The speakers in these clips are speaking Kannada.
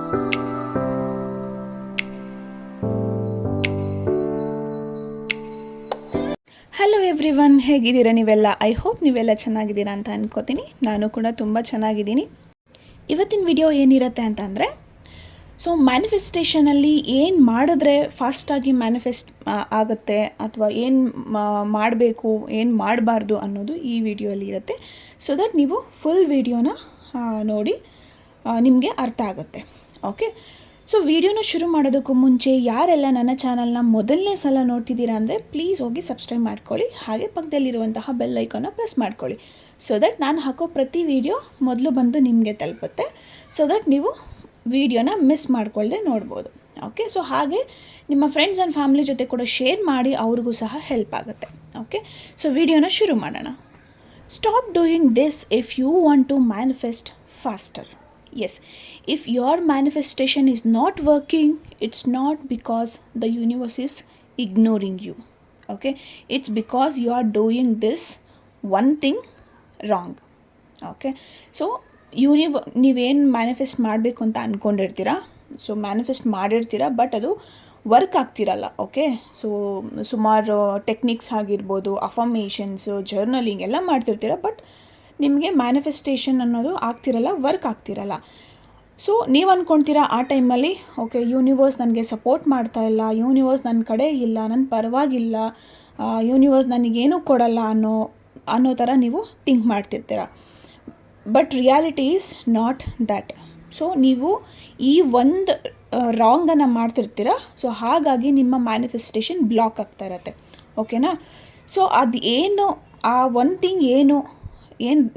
ಹಲೋ ಎವ್ರಿವನ್, ಹೇಗಿದ್ದೀರಾ ನೀವೆಲ್ಲ? ಐ ಹೋಪ್ ನೀವೆಲ್ಲ ಚೆನ್ನಾಗಿದ್ದೀರಾ ಅಂತ ಅನ್ಕೋತೀನಿ. ನಾನು ಕೂಡ ತುಂಬ ಚೆನ್ನಾಗಿದ್ದೀನಿ. ಇವತ್ತಿನ ವಿಡಿಯೋ ಏನಿರುತ್ತೆ ಅಂತಂದರೆ, ಸೊ ಮ್ಯಾನಿಫೆಸ್ಟೇಷನಲ್ಲಿ ಏನು ಮಾಡಿದ್ರೆ ಫಾಸ್ಟಾಗಿ ಮ್ಯಾನಿಫೆಸ್ಟ್ ಆಗುತ್ತೆ ಅಥವಾ ಏನು ಮಾಡಬೇಕು, ಏನು ಮಾಡಬಾರ್ದು ಅನ್ನೋದು ಈ ವಿಡಿಯೋಲಿ ಇರುತ್ತೆ. ಸೊ ದಟ್ ನೀವು ಫುಲ್ ವಿಡಿಯೋನ ನೋಡಿ ನಿಮಗೆ ಅರ್ಥ ಆಗುತ್ತೆ. ಓಕೆ, ಸೊ ವಿಡಿಯೋನ ಶುರು ಮಾಡೋದಕ್ಕೂ ಮುಂಚೆ ಯಾರೆಲ್ಲ ನನ್ನ ಚಾನಲ್ನ ಮೊದಲನೇ ಸಲ ನೋಡ್ತಿದ್ದೀರಾ ಅಂದರೆ ಪ್ಲೀಸ್ ಹೋಗಿ ಸಬ್ಸ್ಕ್ರೈಬ್ ಮಾಡ್ಕೊಳ್ಳಿ. ಹಾಗೆ ಪಕ್ಕದಲ್ಲಿರುವಂತಹ ಬೆಲ್ ಐಕಾನ್ನ ಪ್ರೆಸ್ ಮಾಡ್ಕೊಳ್ಳಿ. ಸೊ ದಟ್ ನಾನು ಹಾಕೋ ಪ್ರತಿ ವಿಡಿಯೋ ಮೊದಲು ಬಂದು ನಿಮಗೆ ತಲುಪುತ್ತೆ. ಸೊ ದಟ್ ನೀವು ವಿಡಿಯೋನ ಮಿಸ್ ಮಾಡ್ಕೊಳ್ಳದೆ ನೋಡ್ಬೋದು. ಓಕೆ, ಸೊ ಹಾಗೆ ನಿಮ್ಮ ಫ್ರೆಂಡ್ಸ್ ಆ್ಯಂಡ್ ಫ್ಯಾಮಿಲಿ ಜೊತೆ ಕೂಡ ಶೇರ್ ಮಾಡಿ, ಅವ್ರಿಗೂ ಸಹ ಹೆಲ್ಪ್ ಆಗುತ್ತೆ. ಓಕೆ, ಸೊ ವಿಡಿಯೋನ ಶುರು ಮಾಡೋಣ. Stop doing this if you want to manifest faster. Yes, if your manifestation is not working, it's not because the universe is ignoring you. Okay, it's because you are doing this one thing wrong. Okay, so ನೀವೇನು ಮ್ಯಾನಿಫೆಸ್ಟ್ ಮಾಡಬೇಕು ಅಂತ ಅಂದ್ಕೊಂಡಿರ್ತೀರಾ, ಸೊ ಮ್ಯಾನಿಫೆಸ್ಟ್ ಮಾಡಿರ್ತೀರಾ, ಬಟ್ ಅದು ವರ್ಕ್ ಆಗ್ತಿರಲ್ಲ. ಓಕೆ, ಸೊ ಸುಮಾರು ಟೆಕ್ನಿಕ್ಸ್ ಆಗಿರ್ಬೋದು, ಅಫರ್ಮೇಷನ್ಸು, ಜರ್ನಲಿಂಗ್ ಎಲ್ಲ ಮಾಡ್ತಿರ್ತೀರ, ಬಟ್ ನಿಮಗೆ ಮ್ಯಾನಿಫೆಸ್ಟೇಷನ್ ಅನ್ನೋದು ಆಗ್ತಿರಲ್ಲ, ವರ್ಕ್ ಆಗ್ತಿರಲ್ಲ. ಸೊ ನೀವು ಅಂದ್ಕೊಳ್ತೀರಾ ಆ ಟೈಮಲ್ಲಿ, ಓಕೆ ಯೂನಿವರ್ಸ್ ನನಗೆ ಸಪೋರ್ಟ್ ಮಾಡ್ತಾ ಇಲ್ಲ, ಯೂನಿವರ್ಸ್ ನನ್ನ ಕಡೆ ಇಲ್ಲ, ನನ್ನ ಪರವಾಗಿಲ್ಲ, ಯೂನಿವರ್ಸ್ ನನಗೇನೂ ಕೊಡಲ್ಲ ಅನ್ನೋ ಥರ ನೀವು ಥಿಂಕ್ ಮಾಡ್ತಿರ್ತೀರ. But reality is not that. So ನೀವು ಈ ಒಂದು ರಾಂಗನ್ನು ಮಾಡ್ತಿರ್ತೀರ. ಸೊ ಹಾಗಾಗಿ ನಿಮ್ಮ ಮ್ಯಾನಿಫೆಸ್ಟೇಷನ್ ಬ್ಲಾಕ್ ಆಗ್ತಾ ಇರತ್ತೆ. ಓಕೆನಾ? ಸೊ ಅದು ಏನು, ಆ ಒನ್ ಥಿಂಗ್ ಏನು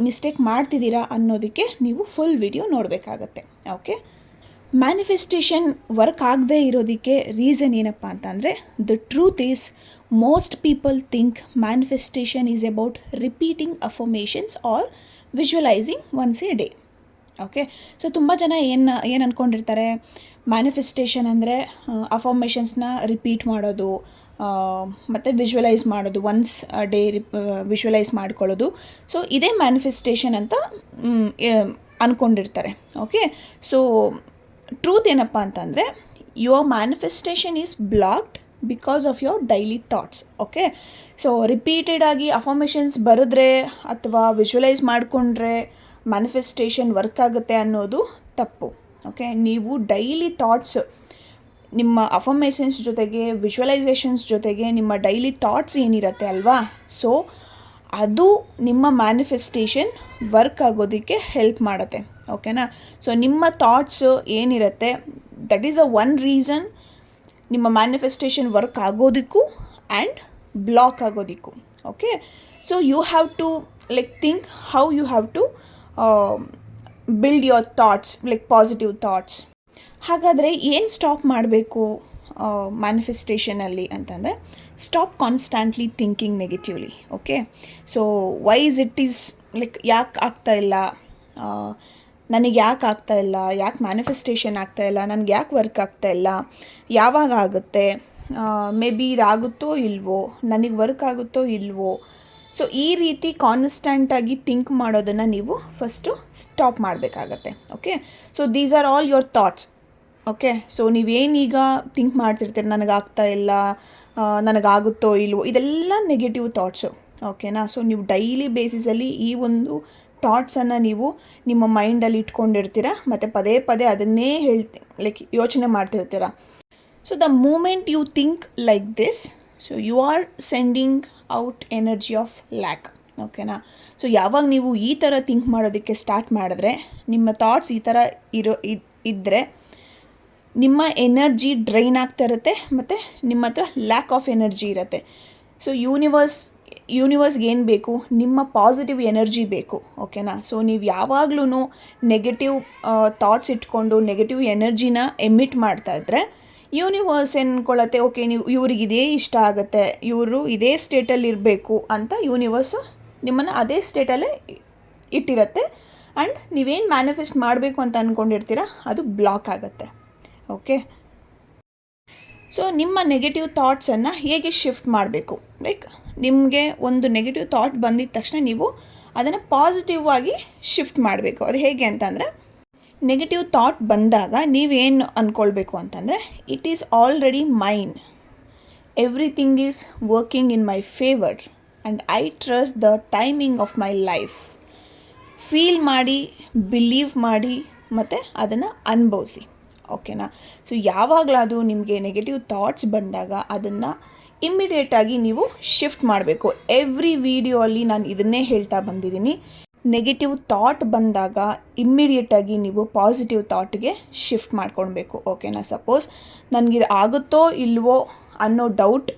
ಮಿಸ್ಟೇಕ್ ಮಾಡ್ತಿದ್ದೀರಾ ಅನ್ನೋದಕ್ಕೆ ನೀವು ಫುಲ್ ವಿಡಿಯೋ ನೋಡಬೇಕಾಗತ್ತೆ. ಓಕೆ, ಮ್ಯಾನಿಫೆಸ್ಟೇಷನ್ ವರ್ಕ್ ಆಗದೆ ಇರೋದಕ್ಕೆ ರೀಸನ್ ಏನಪ್ಪ ಅಂತಂದರೆ, the truth is most people think manifestation is about repeating affirmations or visualising once a day. Okay, so ತುಂಬ ಜನ ಏನು ಅಂದ್ಕೊಂಡಿರ್ತಾರೆ, ಮ್ಯಾನಿಫೆಸ್ಟೇಷನ್ ಅಂದರೆ ಅಫರ್ಮೇಷನ್ಸ್ನ ರಿಪೀಟ್ ಮಾಡೋದು ಮತ್ತು ವಿಜುವಲೈಸ್ ಮಾಡೋದು, ಒನ್ಸ್ ಡೇ ವಿಜುವಲೈಸ್ ಮಾಡ್ಕೊಳ್ಳೋದು. ಸೊ ಇದೇ ಮ್ಯಾನಿಫೆಸ್ಟೇಷನ್ ಅಂತ ಅಂದ್ಕೊಂಡಿರ್ತಾರೆ. ಓಕೆ, ಸೊ ಟ್ರೂತ್ ಏನಪ್ಪ ಅಂತಂದರೆ, your manifestation is blocked because of your daily thoughts. Okay, so ರಿಪೀಟೆಡಾಗಿ ಅಫರ್ಮೇಷನ್ಸ್ ಬರೆದ್ರೆ ಅಥವಾ ವಿಜುವಲೈಸ್ ಮಾಡಿಕೊಂಡ್ರೆ ಮ್ಯಾನಿಫೆಸ್ಟೇಷನ್ ವರ್ಕ್ ಆಗುತ್ತೆ ಅನ್ನೋದು ತಪ್ಪು. ಓಕೆ, ನೀವು ಡೈಲಿ ಥಾಟ್ಸ್, ನಿಮ್ಮ ಅಫರ್ಮೇಷನ್ಸ್ ಜೊತೆಗೆ ವಿಜುವಲೈಸೇಷನ್ಸ್ ಜೊತೆಗೆ ನಿಮ್ಮ ಡೈಲಿ ಥಾಟ್ಸ್ ಏನಿರುತ್ತೆ ಅಲ್ವಾ, ಸೊ ಅದು ನಿಮ್ಮ ಮ್ಯಾನಿಫೆಸ್ಟೇಷನ್ ವರ್ಕ್ ಆಗೋದಕ್ಕೆ ಹೆಲ್ಪ್ ಮಾಡುತ್ತೆ. ಓಕೆನಾ? ಸೊ ನಿಮ್ಮ ಥಾಟ್ಸ್ ಏನಿರುತ್ತೆ, that is a one reason ನಿಮ್ಮ ಮ್ಯಾನಿಫೆಸ್ಟೇಷನ್ ವರ್ಕ್ ಆಗೋದಕ್ಕೂ ಆ್ಯಂಡ್ ಬ್ಲಾಕ್ ಆಗೋದಕ್ಕೂ. Okay, so you have to think how you have to build your thoughts, positive thoughts. ಹಾಗಾದರೆ ಏನು ಸ್ಟಾಪ್ ಮಾಡಬೇಕು ಮ್ಯಾನಿಫೆಸ್ಟೇಷನಲ್ಲಿ ಅಂತಂದರೆ, stop constantly thinking negatively. Okay, so why it is ಯಾಕೆ ಆಗ್ತಾಯಿಲ್ಲ, ನನಗೆ ಯಾಕೆ ಆಗ್ತಾಯಿಲ್ಲ, ಯಾಕೆ ಮ್ಯಾನಿಫೆಸ್ಟೇಷನ್ ಆಗ್ತಾಯಿಲ್ಲ, ನನಗೆ ಯಾಕೆ ವರ್ಕ್ ಆಗ್ತಾಯಿಲ್ಲ, ಯಾವಾಗ ಆಗುತ್ತೆ, ಮೇ ಬಿ ಇದಾಗುತ್ತೋ ಇಲ್ವೋ, ನನಗೆ ವರ್ಕ್ ಆಗುತ್ತೋ ಇಲ್ವೋ. ಸೊ ಈ ರೀತಿ ಕಾನ್ಸ್ಟೆಂಟಾಗಿ ಥಿಂಕ್ ಮಾಡೋದನ್ನು ನೀವು ಫಸ್ಟು ಸ್ಟಾಪ್ ಮಾಡಬೇಕಾಗತ್ತೆ. Okay, so these are all your thoughts. Okay, so ನೀವೇನೀಗ ಥಿಂಕ್ ಮಾಡ್ತಿರ್ತೀರಿ, ನನಗಾಗ್ತಾ ಇಲ್ಲ, ನನಗಾಗುತ್ತೋ ಇಲ್ವೋ, ಇದೆಲ್ಲ ನೆಗೆಟಿವ್ ಥಾಟ್ಸು. ಓಕೆನಾ? ಸೊ ನೀವು ಡೈಲಿ ಬೇಸಿಸಲ್ಲಿ ಈ ಒಂದು ಥಾಟ್ಸನ್ನು ನೀವು ನಿಮ್ಮ ಮೈಂಡಲ್ಲಿ ಇಟ್ಕೊಂಡಿರ್ತೀರ ಮತ್ತು ಪದೇ ಪದೇ ಅದನ್ನೇ ಯೋಚನೆ ಮಾಡ್ತಿರ್ತೀರ. So the moment you think like this, so you are sending out energy of lack. ಓಕೆನಾ? ಸೊ ಯಾವಾಗ ನೀವು ಈ ಥರ ಥಿಂಕ್ ಮಾಡೋದಕ್ಕೆ ಸ್ಟಾರ್ಟ್ ಮಾಡಿದ್ರೆ, ನಿಮ್ಮ ಥಾಟ್ಸ್ ಈ ಥರ ಇದ್ದರೆ ನಿಮ್ಮ ಎನರ್ಜಿ ಡ್ರೈನ್ ಆಗ್ತಾ ಇರುತ್ತೆ ಮತ್ತು ನಿಮ್ಮ ಹತ್ರ ಲ್ಯಾಕ್ ಆಫ್ ಎನರ್ಜಿ ಇರುತ್ತೆ. ಸೊ ಯೂನಿವರ್ಸ್ಗೆ ಏನು ಬೇಕು, ನಿಮ್ಮ ಪಾಸಿಟಿವ್ ಎನರ್ಜಿ ಬೇಕು. ಓಕೆನಾ? ಸೊ ನೀವು ಯಾವಾಗಲೂ ನೆಗೆಟಿವ್ ಥಾಟ್ಸ್ ಇಟ್ಕೊಂಡು ನೆಗೆಟಿವ್ ಎನರ್ಜಿನ ಎಮಿಟ್ ಮಾಡ್ತಾ ಇದ್ದರೆ ಯೂನಿವರ್ಸ್ ಏನ್ಕೊಳ್ಳುತ್ತೆ, ಓಕೆ ನೀವು ಇವ್ರಿಗೆ ಇದೇ ಇಷ್ಟ ಆಗುತ್ತೆ, ಇವರು ಇದೇ ಸ್ಟೇಟಲ್ಲಿ ಇರಬೇಕು ಅಂತ ಯೂನಿವರ್ಸು ನಿಮ್ಮನ್ನು ಅದೇ ಸ್ಟೇಟಲ್ಲೇ ಇಟ್ಟಿರುತ್ತೆ. ಆ್ಯಂಡ್ ನೀವೇನು ಮ್ಯಾನಿಫೆಸ್ಟ್ ಮಾಡಬೇಕು ಅಂತ ಅಂದ್ಕೊಂಡಿರ್ತೀರ ಅದು ಬ್ಲಾಕ್ ಆಗುತ್ತೆ. ಓಕೆ, ಸೊ ನಿಮ್ಮ ನೆಗೆಟಿವ್ ಥಾಟ್ಸನ್ನು ಹೇಗೆ ಶಿಫ್ಟ್ ಮಾಡಬೇಕು, ನಿಮಗೆ ಒಂದು ನೆಗೆಟಿವ್ ಥಾಟ್ ಬಂದಿದ ತಕ್ಷಣ ನೀವು ಅದನ್ನು ಪಾಸಿಟಿವ್ ಆಗಿ ಶಿಫ್ಟ್ ಮಾಡಬೇಕು. ಅದು ಹೇಗೆ ಅಂತಂದರೆ, ನೆಗೆಟಿವ್ ಥಾಟ್ ಬಂದಾಗ ನೀವೇನು ಅಂದ್ಕೊಳ್ಬೇಕು ಅಂತಂದರೆ, it is already main, everything is working in my favour and I trust the timing of my life. Feel ಮಾಡಿ, ಬಿಲೀವ್ ಮಾಡಿ, ಮತ್ತು ಅದನ್ನು ಅನುಭವಿಸಿ. ಓಕೆನಾ? ಸೊ ಯಾವಾಗಲಾದರೂ ನಿಮಗೆ ನೆಗೆಟಿವ್ ಥಾಟ್ಸ್ ಬಂದಾಗ ಅದನ್ನು ಇಮ್ಮಿಡಿಯೇಟಾಗಿ ನೀವು ಶಿಫ್ಟ್ ಮಾಡಬೇಕು. ಎವ್ರಿ ವಿಡಿಯೋ ಅಲ್ಲಿ ನಾನು ಇದನ್ನೇ ಹೇಳ್ತಾ ಬಂದಿದ್ದೀನಿ. ನೆಗೆಟಿವ್ ಥಾಟ್ ಬಂದಾಗ ಇಮ್ಮಿಡಿಯೇಟಾಗಿ ನೀವು ಪಾಸಿಟಿವ್ ಥಾಟ್ಗೆ ಶಿಫ್ಟ್ ಮಾಡ್ಕೊಳ್ಬೇಕು. ಓಕೆನಾ? ಸಪೋಸ್ ನನಗಿದು ಆಗುತ್ತೋ ಇಲ್ವೋ ಅನ್ನೋ ಡೌಟ್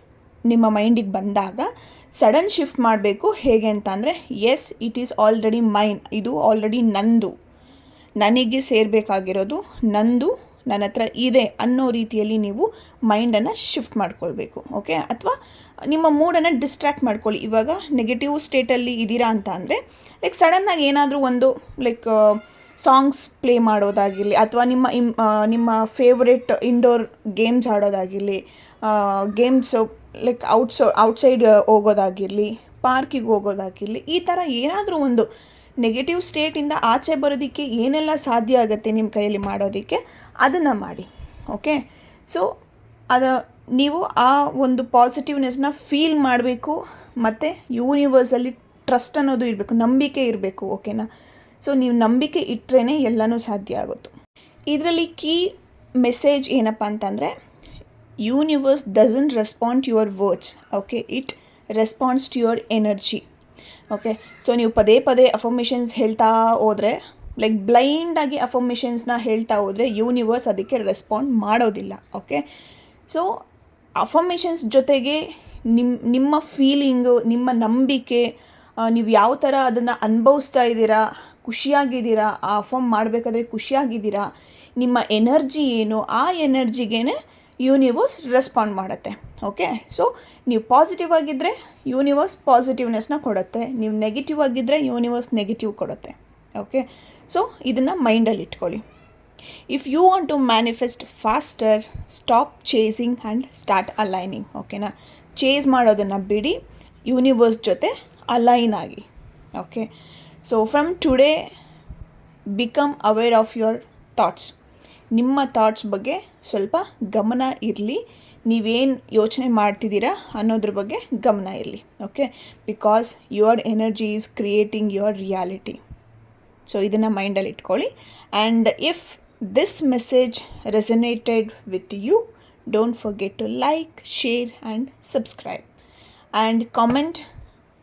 ನಿಮ್ಮ ಮೈಂಡಿಗೆ ಬಂದಾಗ ಸಡನ್ ಶಿಫ್ಟ್ ಮಾಡಬೇಕು. ಹೇಗೆ ಅಂತಂದರೆ, yes, it is already mine, ಇದು ಆಲ್ರೆಡಿ ನಂದು, ನನಗೆ ಸೇರಬೇಕಾಗಿರೋದು ನಂದು, ನನ್ನ ಹತ್ರ ಇದೆ ಅನ್ನೋ ರೀತಿಯಲ್ಲಿ ನೀವು ಮೈಂಡನ್ನು ಶಿಫ್ಟ್ ಮಾಡ್ಕೊಳ್ಬೇಕು. ಓಕೆ? ಅಥವಾ ನಿಮ್ಮ ಮೂಡನ್ನು ಡಿಸ್ಟ್ರ್ಯಾಕ್ಟ್ ಮಾಡ್ಕೊಳ್ಳಿ. ಇವಾಗ ನೆಗೆಟಿವ್ ಸ್ಟೇಟಲ್ಲಿ ಇದ್ದೀರಾ ಅಂತ ಅಂದರೆ ಲೈಕ್ ಸಡನ್ನಾಗಿ ಏನಾದರೂ ಒಂದು ಲೈಕ್ ಸಾಂಗ್ಸ್ ಪ್ಲೇ ಮಾಡೋದಾಗಿರಲಿ, ಅಥವಾ ನಿಮ್ಮ ಫೇವ್ರೆಟ್ ಇಂಡೋರ್ ಗೇಮ್ಸ್ ಆಡೋದಾಗಿರಲಿ, ಗೇಮ್ಸು ಲೈಕ್ ಔಟ್ಸೈಡ್ ಹೋಗೋದಾಗಿರಲಿ, ಪಾರ್ಕಿಗೆ ಹೋಗೋದಾಗಿರಲಿ, ಈ ಥರ ಏನಾದರೂ ಒಂದು ನೆಗೆಟಿವ್ ಸ್ಟೇಟಿಂದ ಆಚೆ ಬರೋದಕ್ಕೆ ಏನೆಲ್ಲ ಸಾಧ್ಯ ಆಗುತ್ತೆ ನಿಮ್ಮ ಕೈಯಲ್ಲಿ ಮಾಡೋದಕ್ಕೆ ಅದನ್ನು ಮಾಡಿ. ಓಕೆ? ಸೊ ನೀವು ಆ ಒಂದು ಪಾಸಿಟಿವ್ನೆಸ್ನ ಫೀಲ್ ಮಾಡಬೇಕು, ಮತ್ತು ಯೂನಿವರ್ಸಲ್ಲಿ ಟ್ರಸ್ಟ್ ಅನ್ನೋದು ಇರಬೇಕು, ನಂಬಿಕೆ ಇರಬೇಕು. ಓಕೆನಾ? ಸೊ ನೀವು ನಂಬಿಕೆ ಇಟ್ಟರೆ ಎಲ್ಲನೂ ಸಾಧ್ಯ ಆಗುತ್ತೆ. ಇದರಲ್ಲಿ ಕೀ ಮೆಸೇಜ್ ಏನಪ್ಪ ಅಂತಂದರೆ, universe doesn't respond to your words. Okay? It responds to your energy. Okay? So ನೀವು ಪದೇ ಪದೇ ಅಫರ್ಮೇಷನ್ಸ್ ಹೇಳ್ತಾ ಹೋದರೆ, ಲೈಕ್ ಬ್ಲೈಂಡಾಗಿ ಅಫರ್ಮೇಷನ್ಸ್ನ ಹೇಳ್ತಾ ಹೋದರೆ ಯೂನಿವರ್ಸ್ ಅದಕ್ಕೆ ರೆಸ್ಪಾಂಡ್ ಮಾಡೋದಿಲ್ಲ. ಓಕೆ? ಸೊ ಅಫರ್ಮೇಷನ್ಸ್ ಜೊತೆಗೆ ನಿಮ್ಮ ಫೀಲಿಂಗು, ನಿಮ್ಮ ನಂಬಿಕೆ, ನೀವು ಯಾವ ಥರ ಅದನ್ನು ಅನುಭವಿಸ್ತಾ ಇದ್ದೀರಾ, ಖುಷಿಯಾಗಿದ್ದೀರಾ, ಆ ಅಫರ್ಮ್ ಮಾಡಬೇಕಾದ್ರೆ ಖುಷಿಯಾಗಿದ್ದೀರಾ, ನಿಮ್ಮ ಎನರ್ಜಿ ಏನು, ಆ ಎನರ್ಜಿಗೇ ಯೂನಿವರ್ಸ್ ರೆಸ್ಪಾಂಡ್ ಮಾಡುತ್ತೆ. ಓಕೆ? ಸೊ ನೀವು ಪಾಸಿಟಿವ್ ಆಗಿದ್ದರೆ ಯೂನಿವರ್ಸ್ ಪಾಸಿಟಿವ್ನೆಸ್ನ ಕೊಡುತ್ತೆ, ನೀವು ನೆಗೆಟಿವ್ ಆಗಿದ್ದರೆ ಯೂನಿವರ್ಸ್ ನೆಗೆಟಿವ್ ಕೊಡುತ್ತೆ. ಓಕೆ? ಸೊ ಇದನ್ನು ಮೈಂಡಲ್ಲಿ ಇಟ್ಕೊಳ್ಳಿ. If you want to manifest faster, stop chasing and start aligning. ಓಕೆನಾ? ಚೇಸ್ ಮಾಡೋದನ್ನು ಬಿಡಿ, ಯೂನಿವರ್ಸ್ ಜೊತೆ ಅಲೈನ್ ಆಗಿ. Okay? So from today become aware of your thoughts. ನಿಮ್ಮ ಥಾಟ್ಸ್ ಬಗ್ಗೆ ಸ್ವಲ್ಪ ಗಮನ ಇರಲಿ, ನೀವೇನು ಯೋಚನೆ ಮಾಡ್ತಿದ್ದೀರಾ ಅನ್ನೋದ್ರ ಬಗ್ಗೆ ಗಮನ ಇರಲಿ. Okay? Because your energy is creating your reality. So ಇದನ್ನು ಮೈಂಡಲ್ಲಿ ಇಟ್ಕೊಳ್ಳಿ. And if this message resonated with you, don't forget to like, share and subscribe. And comment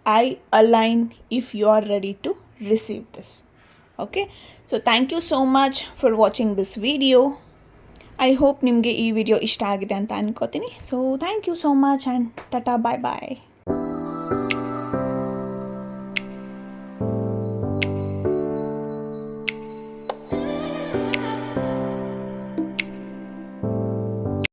I align if you are ready to receive this. Okay? So thank you so much for watching this video. I hope ನಿಮಗೆ ಈ ವಿಡಿಯೋ ಇಷ್ಟ ಆಗಿದೆ ಅಂತ ಅನ್ಕೋತೀನಿ. So thank you so much and tata, bye bye.